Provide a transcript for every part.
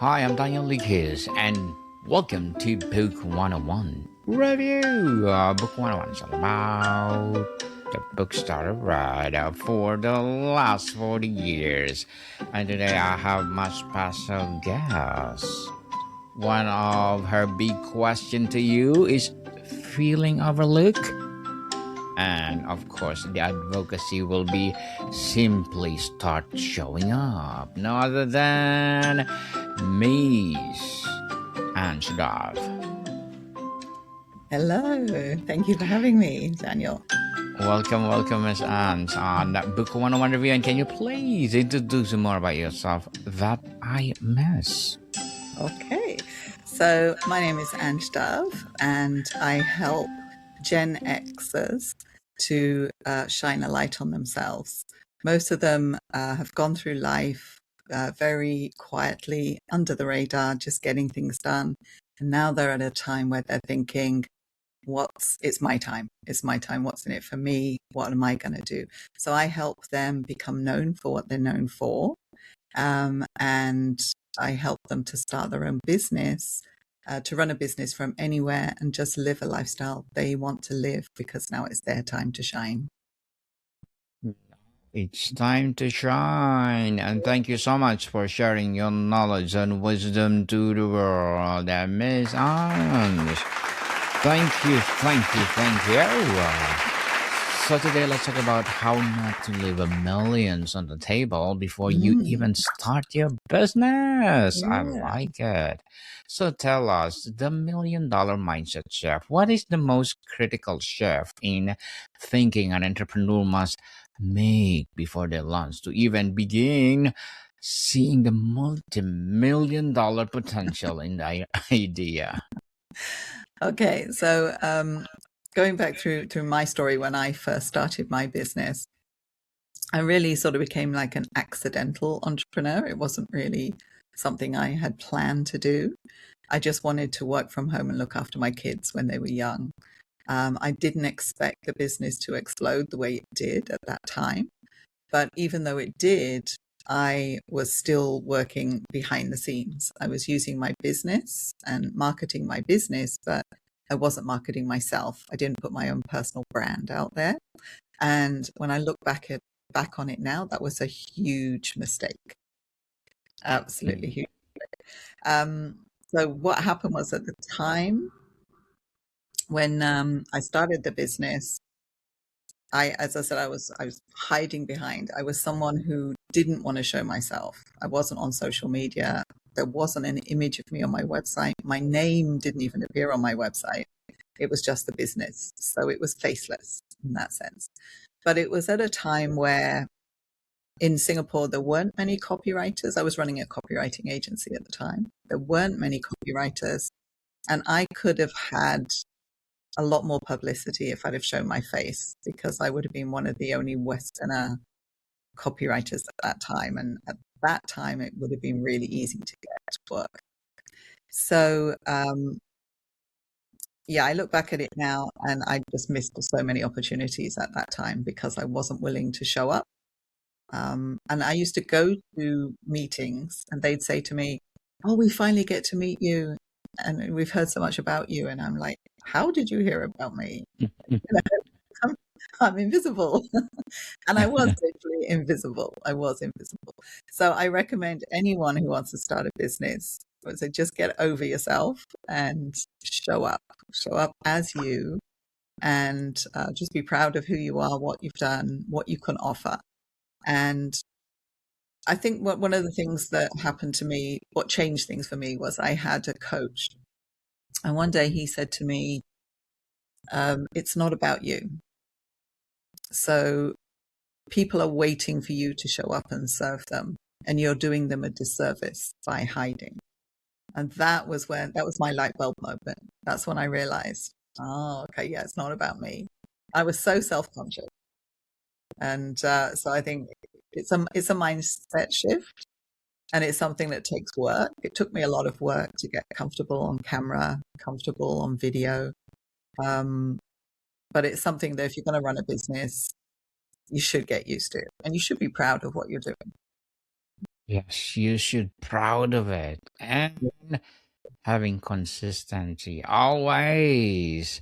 Hi, I'm Daniel Likis, and welcome to Book 101 Review. Book 101 is all about the books that I've read for the last 40 years. And today I have my special guest. One of her big question to you is feeling overlooked? And of course, the advocacy will be simply start showing up. No other than Miss Ange Dove. Hello. Thank you for having me, Daniel. Welcome, Miss Ange, on that Book 101 review. And can you please introduce more about yourself that I miss? Okay. So, my name is Ange Dove, and I help Gen Xers to shine a light on themselves. Most of them have gone through life very quietly, under the radar, just getting things done. And now they're at a time where they're thinking, it's my time. It's my time. What's in it for me? What am I going to do? So I help them become known for what they're known for. And I help them to start their own business, to run a business from anywhere and just live a lifestyle they want to live because now it's their time to shine. It's time to shine. And thank you so much for sharing your knowledge and wisdom to the world, Miss Ange. Thank you. So today let's talk about how not to leave a millions on the table before you even start your business. I like it. So tell us, the $1 million mindset chef, what is the most critical shift in thinking an entrepreneur must make before they launch to even begin seeing the multi-million-dollar potential in their idea? Okay, so going back through my story when I first started my business, I really sort of became like an accidental entrepreneur. It wasn't really something I had planned to do. I just wanted to work from home and look after my kids when they were young. I didn't expect the business to explode the way it did at that time. But even though it did, I was still working behind the scenes. I was using my business and marketing my business, but I wasn't marketing myself. I didn't put my own personal brand out there. And when I look back on it now, that was a huge mistake. Absolutely huge. So what happened was at the time when I started the business, as I said, I was hiding behind. I was someone who didn't want to show myself. I wasn't on social media. There wasn't an image of me on my website. My name didn't even appear on my website. It was just the business. So it was faceless in that sense. But it was at a time where in Singapore, there weren't many copywriters. I was running a copywriting agency at the time. There weren't many copywriters. And I could have had a lot more publicity if I'd have shown my face, because I would have been one of the only Westerner copywriters at that time. And at that time, it would have been really easy to get work. So, I look back at it now and I just missed so many opportunities at that time because I wasn't willing to show up. And I used to go to meetings and they'd say to me, "Oh, we finally get to meet you. And we've heard so much about you." And I'm like, "How did you hear about me?" I'm invisible. And I was literally invisible. I was invisible. So I recommend anyone who wants to start a business, so just get over yourself and show up as you, and just be proud of who you are, what you've done, what you can offer. And I think one of the things that happened to me, what changed things for me, was I had a coach. And one day he said to me, "It's not about you. So people are waiting for you to show up and serve them, and you're doing them a disservice by hiding." And that was my light bulb moment. That's when I realized, oh, okay, yeah, it's not about me. I was so self-conscious. And so I think it's a mindset shift, and it's something that takes work. It took me a lot of work to get comfortable on camera, comfortable on video. But it's something that if you're going to run a business, you should get used to, and you should be proud of what you're doing. Yes, you should proud of it. And having consistency always.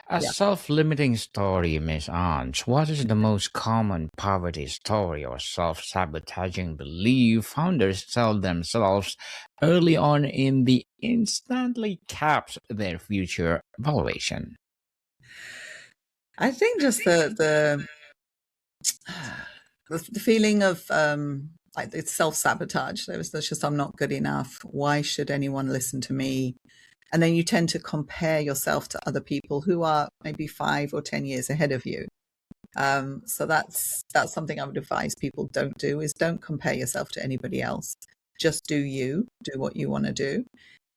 A Yeah. self-limiting story, Miss Ange. What is the most common poverty story or self-sabotaging belief founders tell themselves early on in the instantly caps their future valuation? I think just the feeling of like it's self-sabotage. There's just I'm not good enough. Why should anyone listen to me? And then you tend to compare yourself to other people who are maybe 5 or 10 years ahead of you. So that's something I would advise people don't do is don't compare yourself to anybody else. Just do you, do what you want to do.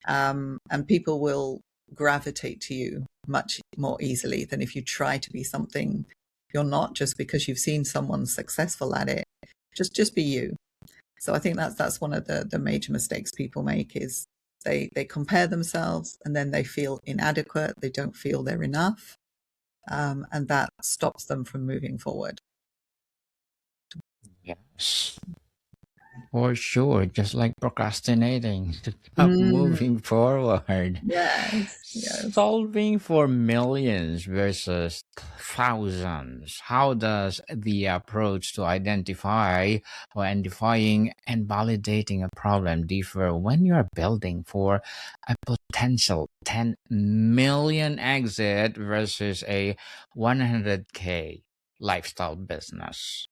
And people will gravitate to you much more easily than if you try to be something you're not just because you've seen someone successful at it. Just be you. So I think that's one of the major mistakes people make is they compare themselves and then they feel inadequate. They don't feel they're enough, and that stops them from moving forward. Yes. For sure, just like procrastinating to stop Mm, moving forward. yes, yes. Solving for millions versus thousands. How does the approach to identifying and validating a problem differ when you're building for a potential 10 million exit versus a 100K lifestyle business?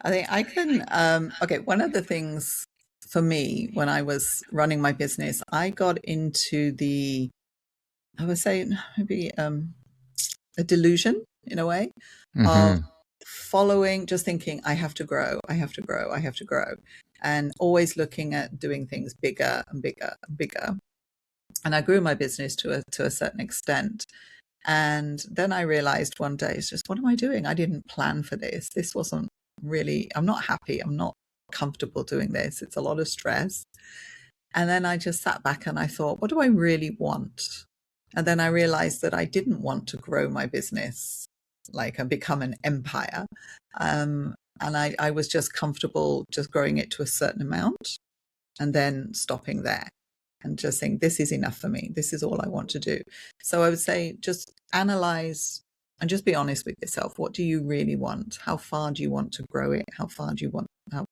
I think I can. Okay, one of the things for me when I was running my business, I got into I would say maybe a delusion in a way of Mm-hmm. following, just thinking, I have to grow, I have to grow, I have to grow, and always looking at doing things bigger and bigger and bigger. And I grew my business to a certain extent. And then I realized one day, it's just, what am I doing? I didn't plan for this. This wasn't really, I'm not happy. I'm not comfortable doing this. It's a lot of stress. And then I just sat back and I thought, what do I really want? And then I realized that I didn't want to grow my business like and become an empire. And I was just comfortable just growing it to a certain amount and then stopping there and just saying, this is enough for me. This is all I want to do. So I would say just analyze and just be honest with yourself. What do you really want? How far do you want to grow it? How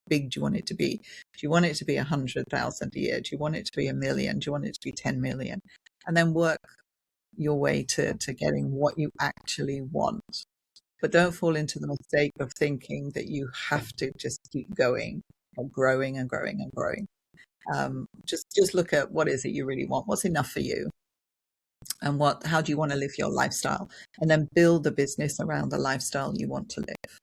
big do you want it to be? Do you want it to be 100,000 a year? Do you want it to be 1 million? Do you want it to be 10 million? And then work your way to getting what you actually want. But don't fall into the mistake of thinking that you have to just keep going and growing and growing and growing. Just look at what is it you really want, what's enough for you, and how do you want to live your lifestyle, and then build a business around the lifestyle you want to live.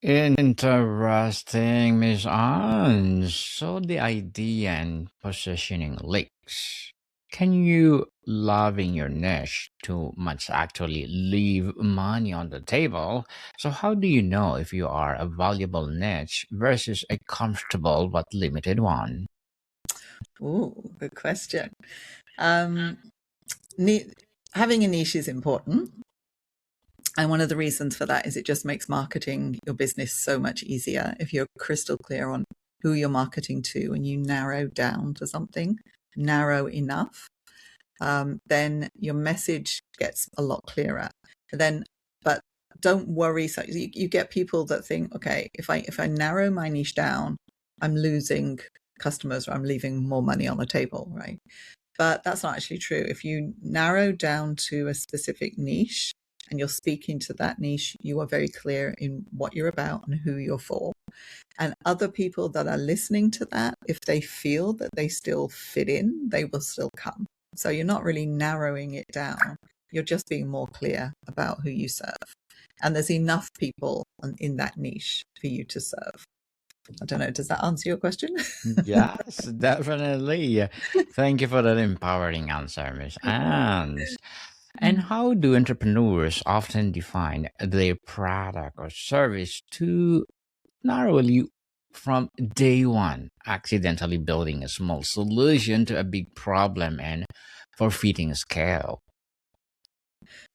Interesting, Miss Anne. So the idea and positioning leaks. Can you loving your niche too much actually leave money on the table? So how do you know if you are a valuable niche versus a comfortable but limited one? Ooh, good question. um, ne- Having a niche is important, and one of the reasons for that is it just makes marketing your business so much easier if you're crystal clear on who you're marketing to and you narrow down to something narrow enough. Then your message gets a lot clearer. Then, but don't worry. So you get people that think, okay, if I narrow my niche down, I'm losing customers or I'm leaving more money on the table, right? But that's not actually true. If you narrow down to a specific niche and you're speaking to that niche, you are very clear in what you're about and who you're for. And other people that are listening to that, if they feel that they still fit in, they will still come. So you're not really narrowing it down. You're just being more clear about who you serve. And there's enough people in that niche for you to serve. I don't know. Does that answer your question? Yes, definitely. Thank you for that empowering answer, Miss Anne. And how do entrepreneurs often define their product or service too narrowly from day one, accidentally building a small solution to a big problem and forfeiting scale?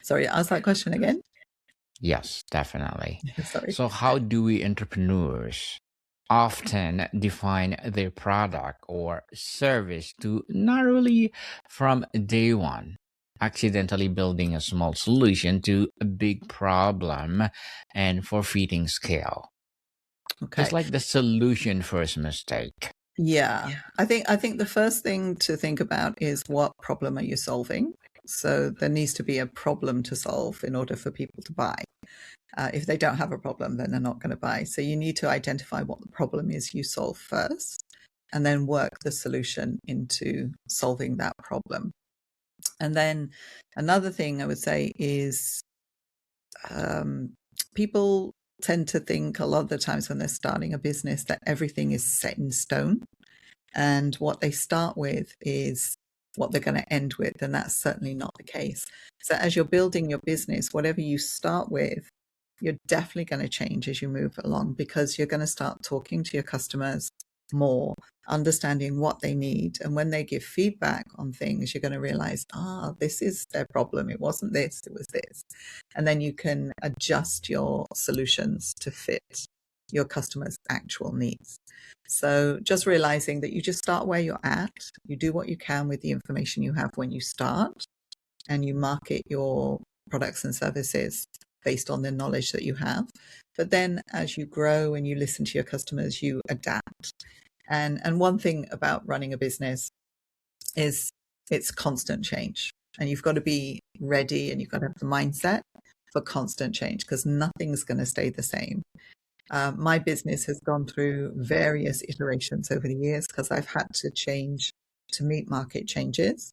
Sorry, ask that question again. Yes, definitely. Sorry. So, how do we entrepreneurs often define their product or service to narrowly from day one, accidentally building a small solution to a big problem and forfeiting scale? It's Okay. like the solution first mistake. Yeah. I think the first thing to think about is what problem are you solving? So there needs to be a problem to solve in order for people to buy. If they don't have a problem, then they're not going to buy. So you need to identify what the problem is you solve first, and then work the solution into solving that problem. And then another thing I would say is people tend to think a lot of the times when they're starting a business that everything is set in stone. And what they start with is what they're going to end with. And that's certainly not the case. So as you're building your business, whatever you start with, you're definitely going to change as you move along, because you're going to start talking to your customers more, understanding what they need. And when they give feedback on things, you're going to realize, this is their problem. It wasn't this, it was this. And then you can adjust your solutions to fit your customers' actual needs. So just realizing that you just start where you're at, you do what you can with the information you have when you start, and you market your products and services based on the knowledge that you have. But then as you grow and you listen to your customers, you adapt. And one thing about running a business is it's constant change. And you've got to be ready, and you've got to have the mindset for constant change, because nothing's going to stay the same. My business has gone through various iterations over the years because I've had to change to meet market changes.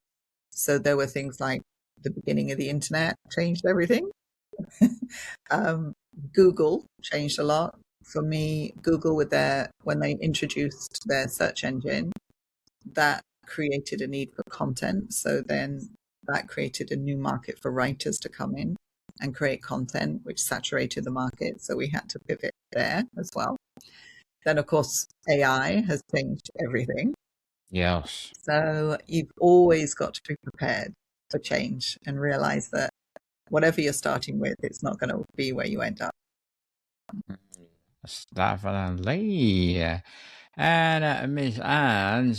So there were things like the beginning of the internet changed everything. Google changed a lot. For me, Google when they introduced their search engine, that created a need for content. So then that created a new market for writers to come in and create content, which saturated the market. So we had to pivot there as well. Then, of course, AI has changed everything. Yes. So you've always got to be prepared for change and realize that whatever you're starting with, it's not going to be where you end up. Yes, definitely. And Miss Anne,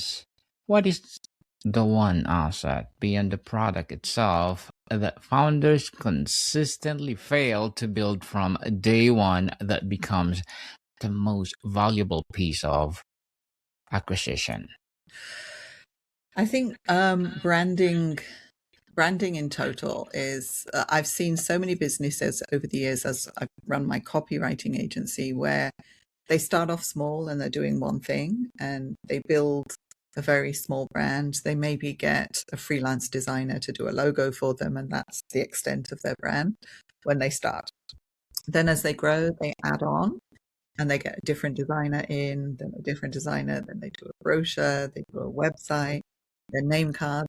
what is the one asset beyond the product itself that founders consistently fail to build from day one that becomes the most valuable piece of acquisition? I think branding in total is, I've seen so many businesses over the years as I've run my copywriting agency, where they start off small and they're doing one thing, and they build a very small brand. They maybe get a freelance designer to do a logo for them, and that's the extent of their brand when they start. Then as they grow, they add on, and they get a different designer in, then a different designer, then they do a brochure, they do a website, their name card.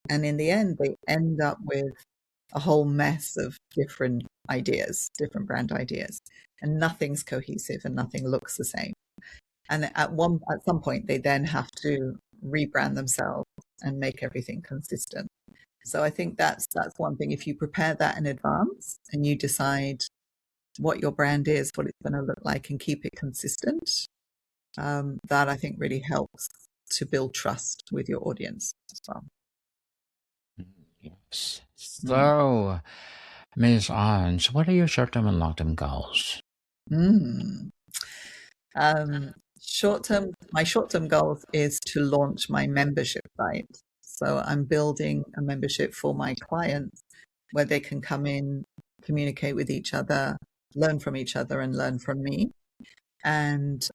And in the end, they end up with a whole mess of different ideas, different brand ideas, and nothing's cohesive and nothing looks the same. And at some point, they then have to rebrand themselves and make everything consistent. So I think that's one thing. If you prepare that in advance and you decide what your brand is, what it's going to look like, and keep it consistent, that I think really helps to build trust with your audience as well. Yes. Mm. So, Miss Ange, what are your short-term and long-term goals? Mm. My short-term goals is to launch my membership site. So I'm building a membership for my clients where they can come in, communicate with each other, learn from each other, and learn from me, and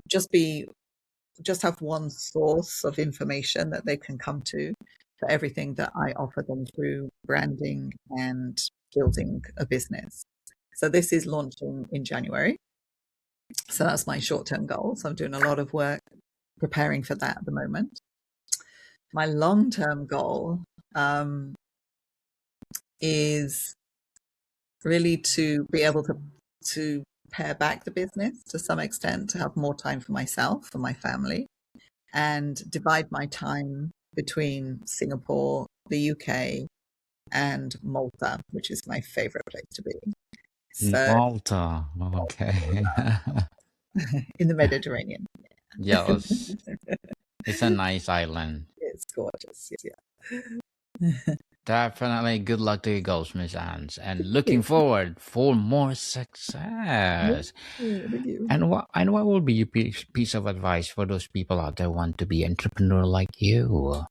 just have one source of information that they can come to for everything that I offer them through branding and building a business. So this is launching in January. So that's my short-term goal. So I'm doing a lot of work preparing for that at the moment. My long-term goal is really to be able to pare back the business to some extent, to have more time for myself, for my family, and divide my time between Singapore, the UK, and Malta, which is my favorite place to be. So Malta. Okay. in the Mediterranean. Yes. It's a nice island. It's gorgeous. Yeah. Definitely good luck to you girls, Miss Anne. And Thank looking you. forward for more Yeah, success. thank you. And what will be your piece of advice for those people out there who want to be entrepreneur like you?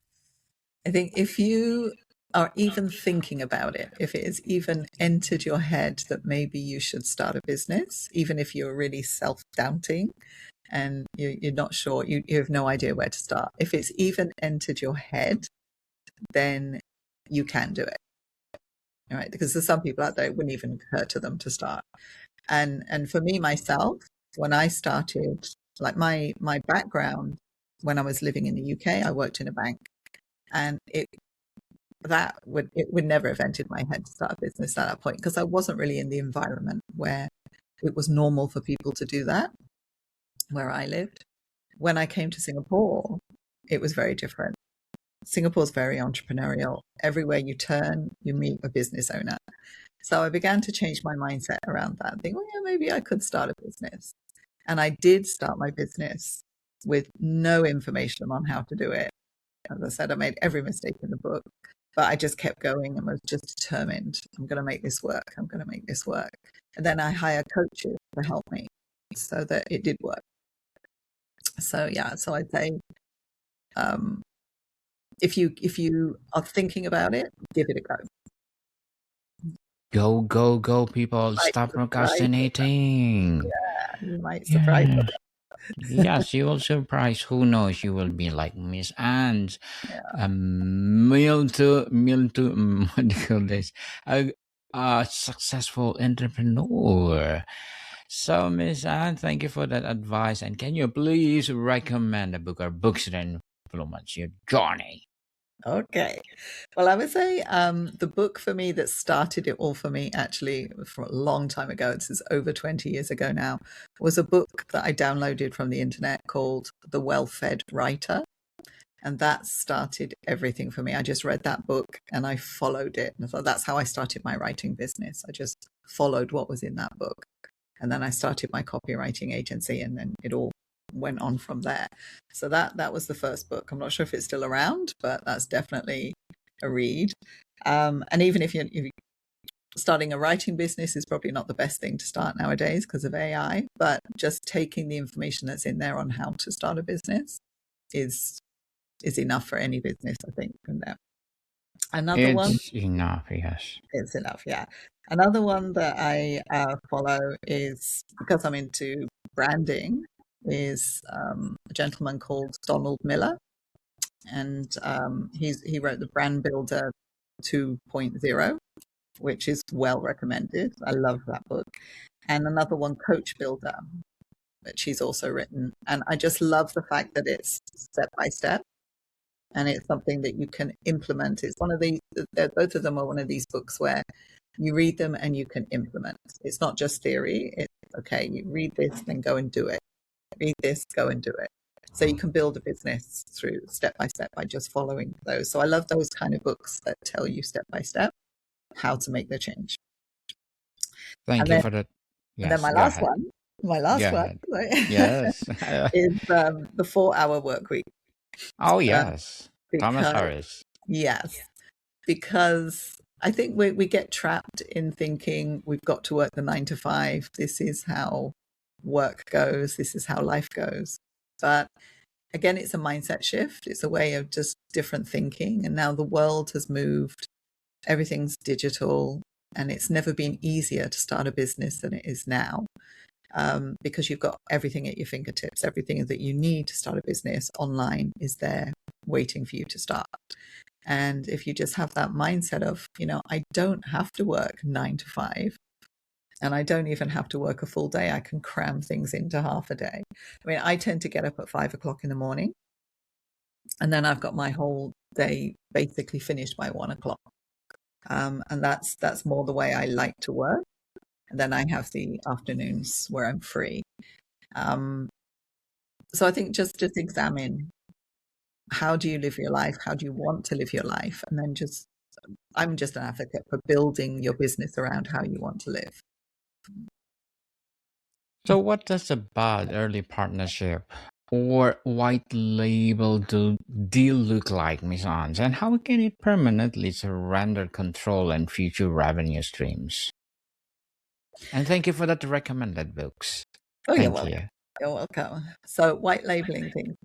I think if you are even thinking about it, if it has even entered your head that maybe you should start a business, even if you're really self-doubting and you're not sure, you have no idea where to start. If it's even entered your head, then you can do it. All right. Because there's some people out there it wouldn't even occur to them to start. And for me myself, when I started, like my background when I was living in the UK, I worked in a bank, and it would never have entered my head to start a business at that point because I wasn't really in the environment where it was normal for people to do that where I lived. When I came to Singapore, it was very different. Singapore's very entrepreneurial. Everywhere you turn, you meet a business owner. So I began to change my mindset around that. Think, well, yeah, maybe I could start a business. And I did start my business with no information on how to do it. As I said, I made every mistake in the book, but I just kept going and was just determined. I'm going to make this work. I'm going to make this work. And then I hired coaches to help me so that it did work. So yeah, so I'd say um, if you are thinking about it, give it a go. Go, go, go, people. Might Stop surprise procrastinating. you might surprise them. Yes. Yes, you will surprise. Who knows? You will be like Miss Anne's Yeah. what do you call this? A successful entrepreneur. So, Miss Anne, thank you for that advice. And can you please recommend a book or books that influence your journey? Okay. Well, I would say the book for me that started it all for me, actually, from a long time ago, this is over 20 years ago now, was a book that I downloaded from the internet called The Well-Fed Writer. And that started everything for me. I just read that book and I followed it. And I thought that's how I started my writing business. I just followed what was in that book. And then I started my copywriting agency, and then it all went on from there. So that was the first book. I'm not sure if it's still around, but that's definitely a read. And even if you're starting a writing business is probably not the best thing to start nowadays because of AI, but just taking the information that's in there on how to start a business is enough for any business, I think, from there. Another one, It's enough, yes. it's enough, yeah. Another one that I follow is, because I'm into branding, is a gentleman called Donald Miller, and he wrote the Brand Builder 2.0, which is well recommended. I love that book. And another one, Coach Builder, which he's also written. And I just love the fact that it's step by step and it's something that you can implement. It's one of these, both of them are one of these books where you read them and you can implement. It's not just theory. It's okay, you read this, then go and do it. Read this, go and do it. So you can build a business through step by step by just following those. So I love those kind of books that tell you step by step how to make the change. Thank And you then, for that. and then Yes, go ahead. my Go last one ahead. Yes. is the 4 Hour Work Week. Oh, Uh, yes. Thomas because Harris. yes, because I think we get trapped in thinking we've got to work the 9 to 5. This is how work goes. This is how life goes. But again, it's a mindset shift. It's a way of just different thinking. And now the world has moved. Everything's digital, and it's never been easier to start a business than it is now. Because you've got everything at your fingertips. Everything that you need to start a business online is there waiting for you to start. And if you just have that mindset of, I don't have to work 9 to 5, and I don't even have to work a full day. I can cram things into half a day. I mean, I tend to get up at 5 o'clock in the morning, and then I've got my whole day basically finished by 1 o'clock. And that's more the way I like to work. And then I have the afternoons where I'm free. So I think just examine, how do you live your life? How do you want to live your life? And then I'm just an advocate for building your business around how you want to live. So, what does a bad early partnership or white label deal look like, Miss Ans? And how can it permanently surrender control and future revenue streams? And thank you for that recommended books. Oh, you're Thank welcome. you. You're welcome. So white labeling things.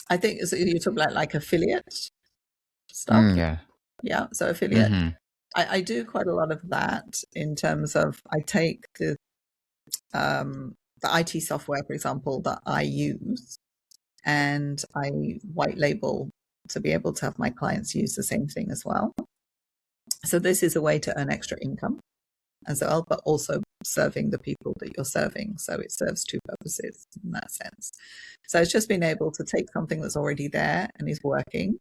I think so you talk about like affiliate stuff. Yeah. Yeah. So affiliate. Mm-hmm. I do quite a lot of that in terms of I take the IT software, for example, that I use, and I white label to be able to have my clients use the same thing as well. So this is a way to earn extra income as well, but also serving the people that you're serving. So it serves two purposes in that sense. So it's just being able to take something that's already there and is working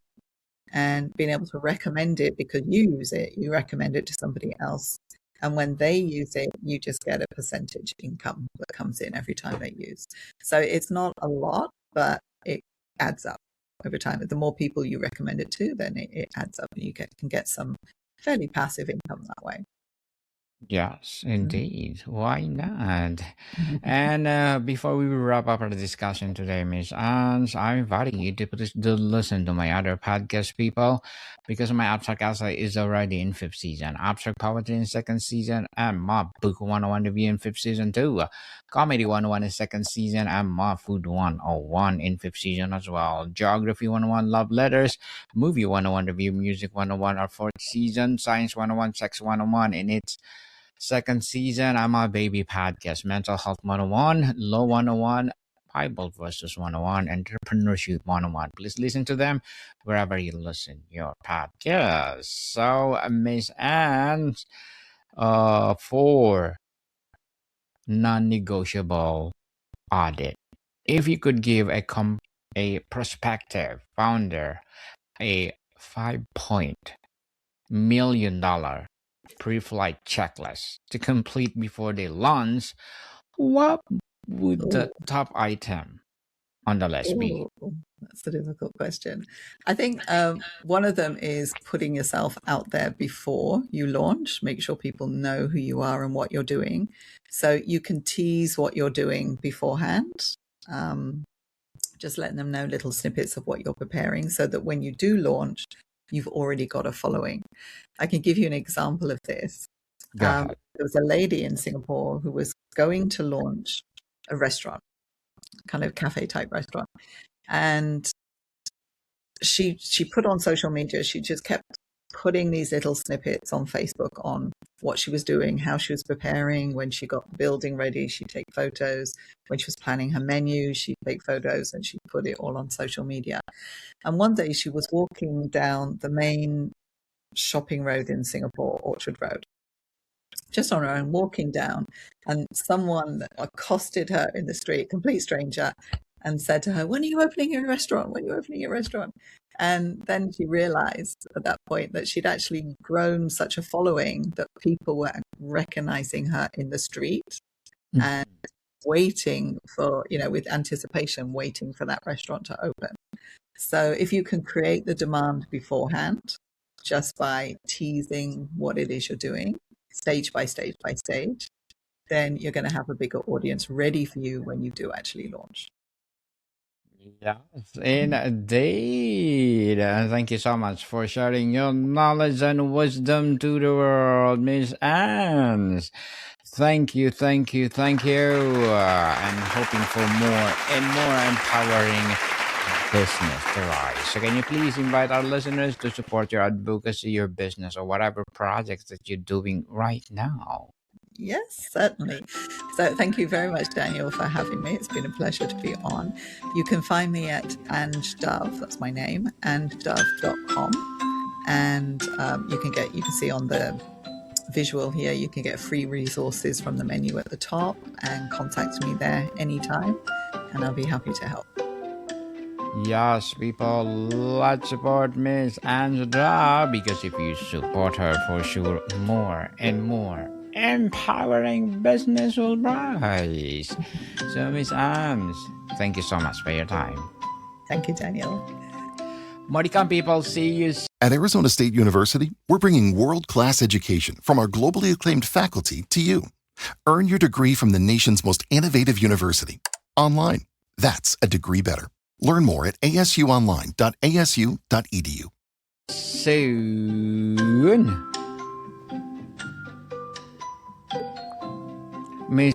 and being able to recommend it because you use it, you recommend it to somebody else. And when they use it, you just get a percentage income that comes in every time they use. So it's not a lot, but it adds up over time. The more people you recommend it to, then it adds up and you can get some fairly passive income that way. Yes, Mhm. indeed. Why not? And before we wrap up our discussion today, Miss Ange, I'm inviting you to listen to my other podcast, people, because my Abstract Essay is already in fifth season, Abstract Poetry in second season, and my Book 101 Review in fifth season too. Comedy 101 in second season, and my Food 101 in fifth season as well. Geography 101 Love Letters, Movie 101 Review, Music 101 our fourth season, Science 101, Sex 101 in its second season. I'm a baby podcast, Mental Health 101, Law 101, Bible Verses 101, Entrepreneurship 101. Please listen to them wherever you listen your podcast. So, Miss Anne, for non-negotiable audit, if you could give a prospective founder a 5 point million dollar pre-flight checklist to complete before they launch, what would Ooh, the top item on the list be? ooh, that's a difficult question. I think one of them is putting yourself out there before you launch. Make sure people know who you are and what you're doing. So you can tease what you're doing beforehand. Um, just letting them know little snippets of what you're preparing so that when you do launch, you've already got a following. I can give you an example of this. Go ahead. There was a lady in Singapore who was going to launch a restaurant, kind of cafe type restaurant. And she put on social media, she just kept putting these little snippets on Facebook on what she was doing, how she was preparing. When she got the building ready, she'd take photos. When she was planning her menu, she'd take photos and she'd put it all on social media. And one day she was walking down the main shopping road in Singapore, Orchard Road, just on her own, walking down, and someone accosted her in the street, complete stranger, and said to her, "When are you opening your restaurant? When are you opening your restaurant?" And then she realized at that point that she'd actually grown such a following that people were recognizing her in the street and waiting for, with anticipation, waiting for that restaurant to open. So if you can create the demand beforehand just by teasing what it is you're doing, stage by stage by stage, then you're going to have a bigger audience ready for you when you do actually launch. Yes, indeed. Thank you so much for sharing your knowledge and wisdom to the world, Miss Anne. Thank you, thank you, thank you. And hoping for more and more empowering business to rise. So, can you please invite our listeners to support your advocacy, your business, or whatever projects that you're doing right now? Yes, certainly. So thank you very much, Daniel, for having me. It's been a pleasure to be on. You can find me at Ange Dove, that's my name, angedove.com. And you can see on the visual here, you can get free resources from the menu at the top and contact me there anytime. And I'll be happy to help. Yes, people, let's support Miss Angela because if you support her, for sure, more and more empowering business will rise. So, Miss Ange, thank you so much for your time. Thank you, Daniel. Maricon people, see you. At Arizona State University, we're bringing world-class education from our globally acclaimed faculty to you. Earn your degree from the nation's most innovative university. Online. That's a degree better. Learn more at asuonline.asu.edu. Soon. Miss